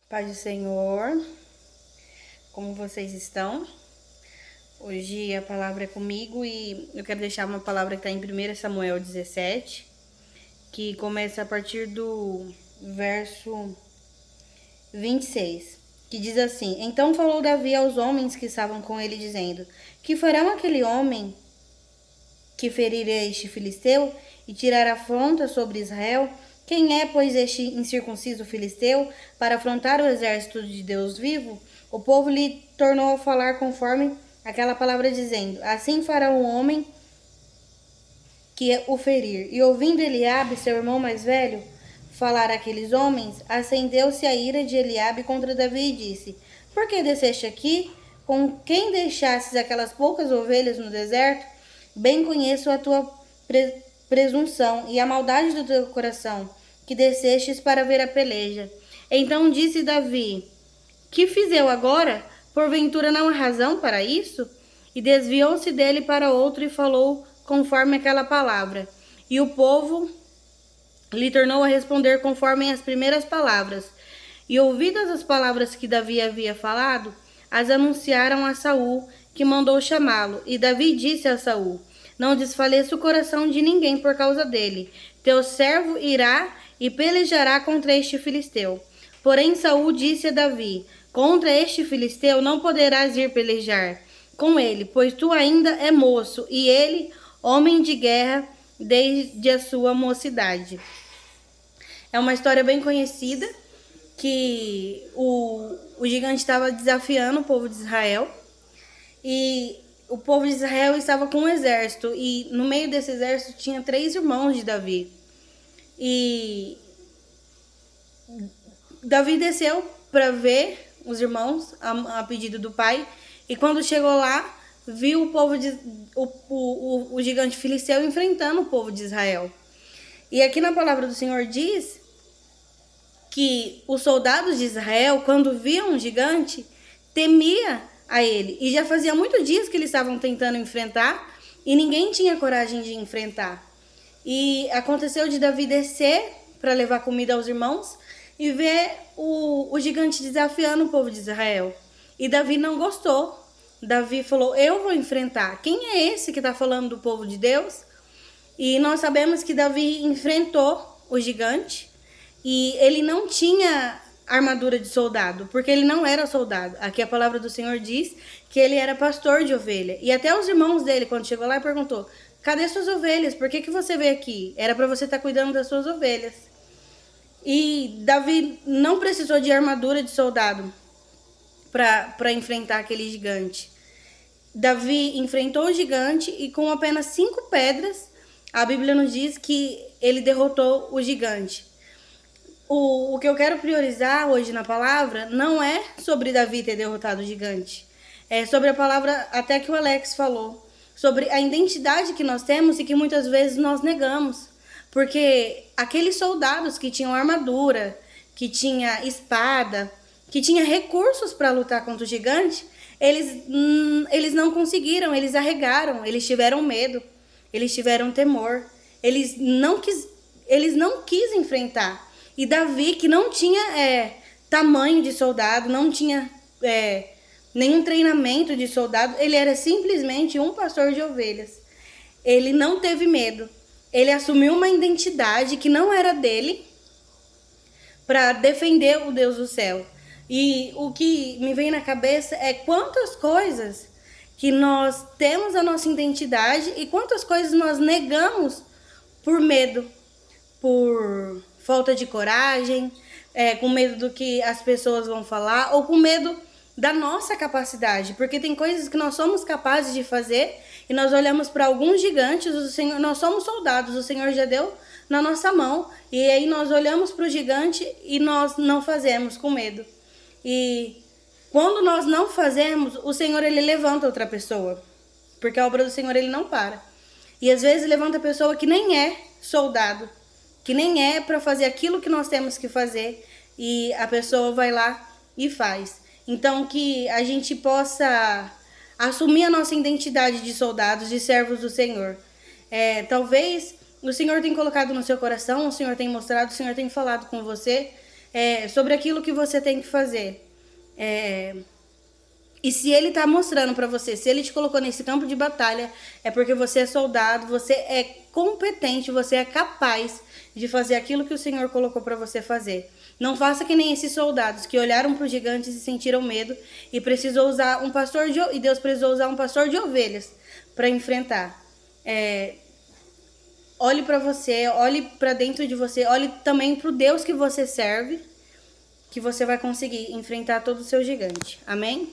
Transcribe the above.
Paz do Senhor, como vocês estão? Hoje a palavra é comigo e eu quero deixar uma palavra que está em 1 Samuel 17, que começa a partir do verso 26, que diz assim: Então falou Davi aos homens que estavam com ele, dizendo: Que farão aquele homem que ferir este filisteu e tirar afronta sobre Israel? Quem é, pois, este incircunciso filisteu para afrontar o exército de Deus vivo? O povo lhe tornou a falar conforme aquela palavra, dizendo: Assim fará o homem que o ferir. E ouvindo Eliabe, seu irmão mais velho, falar àqueles homens, acendeu-se a ira de Eliabe contra Davi e disse: Por que desceste aqui? Com quem deixastes aquelas poucas ovelhas no deserto? Bem conheço a tua presunção e a maldade do teu coração, que descestes para ver a peleja. Então disse Davi: Que fiz eu agora? Porventura não há razão para isso? E desviou-se dele para outro e falou conforme aquela palavra. E o povo lhe tornou a responder conforme as primeiras palavras. E ouvidas as palavras que Davi havia falado, as anunciaram a Saul, que mandou chamá-lo. E Davi disse a Saul: Não desfaleça o coração de ninguém por causa dele. Teu servo irá e pelejará contra este filisteu. Porém Saul disse a Davi: Contra este filisteu não poderás ir pelejar com ele, pois tu ainda é moço, e ele, homem de guerra, desde a sua mocidade. É uma história bem conhecida, que o gigante estava desafiando o povo de Israel, e o povo de Israel estava com um exército, e no meio desse exército tinha 3 irmãos de Davi. E Davi desceu para ver os irmãos a pedido do pai, e quando chegou lá, viu o gigante filisteu enfrentando o povo de Israel. E aqui na palavra do Senhor diz que os soldados de Israel, quando viam um gigante, temia a ele. E já fazia muitos dias que eles estavam tentando enfrentar e ninguém tinha coragem de enfrentar. E aconteceu de Davi descer para levar comida aos irmãos e ver o gigante desafiando o povo de Israel. E Davi não gostou. Davi falou: eu vou enfrentar. Quem é esse que está falando do povo de Deus? E nós sabemos que Davi enfrentou o gigante e ele não tinha armadura de soldado, porque ele não era soldado. Aqui a palavra do Senhor diz que ele era pastor de ovelha. E até os irmãos dele, quando chegou lá, perguntou: cadê suas ovelhas? Por que você veio aqui? Era para você estar cuidando das suas ovelhas. E Davi não precisou de armadura de soldado para enfrentar aquele gigante. Davi enfrentou o gigante e com apenas 5 pedras, a Bíblia nos diz que ele derrotou o gigante. O que eu quero priorizar hoje na palavra não é sobre Davi ter derrotado o gigante. É sobre a palavra até que o Alex falou, sobre a identidade que nós temos e que muitas vezes nós negamos. Porque aqueles soldados que tinham armadura, que tinha espada, que tinha recursos para lutar contra o gigante, eles não conseguiram, eles arregaram, eles tiveram medo, eles tiveram temor, eles não quis enfrentar. E Davi, que não tinha tamanho de soldado, não tinha nenhum treinamento de soldado, ele era simplesmente um pastor de ovelhas. Ele não teve medo. Ele assumiu uma identidade que não era dele para defender o Deus do céu. E o que me vem na cabeça é quantas coisas que nós temos a nossa identidade e quantas coisas nós negamos por medo, por falta de coragem, com medo do que as pessoas vão falar ou com medo da nossa capacidade, porque tem coisas que nós somos capazes de fazer e nós olhamos para alguns gigantes, nós somos soldados, o Senhor já deu na nossa mão, e aí nós olhamos para o gigante e nós não fazemos com medo. E quando nós não fazemos, o Senhor ele levanta outra pessoa, porque a obra do Senhor ele não para. E às vezes levanta a pessoa que nem é soldado, que nem é para fazer aquilo que nós temos que fazer, e a pessoa vai lá e faz. Então que a gente possa assumir a nossa identidade de soldados, de servos do Senhor. Talvez o Senhor tenha colocado no seu coração, o Senhor tenha mostrado, o Senhor tenha falado com você, sobre aquilo que você tem que fazer. E se ele tá mostrando pra você, se ele te colocou nesse campo de batalha, é porque você é soldado, você é competente, você é capaz de fazer aquilo que o Senhor colocou pra você fazer. Não faça que nem esses soldados que olharam para os gigantes e sentiram medo e precisou usar e Deus precisou usar um pastor de ovelhas para enfrentar. Olhe para você, olhe para dentro de você, olhe também para o Deus que você serve, que você vai conseguir enfrentar todo o seu gigante. Amém?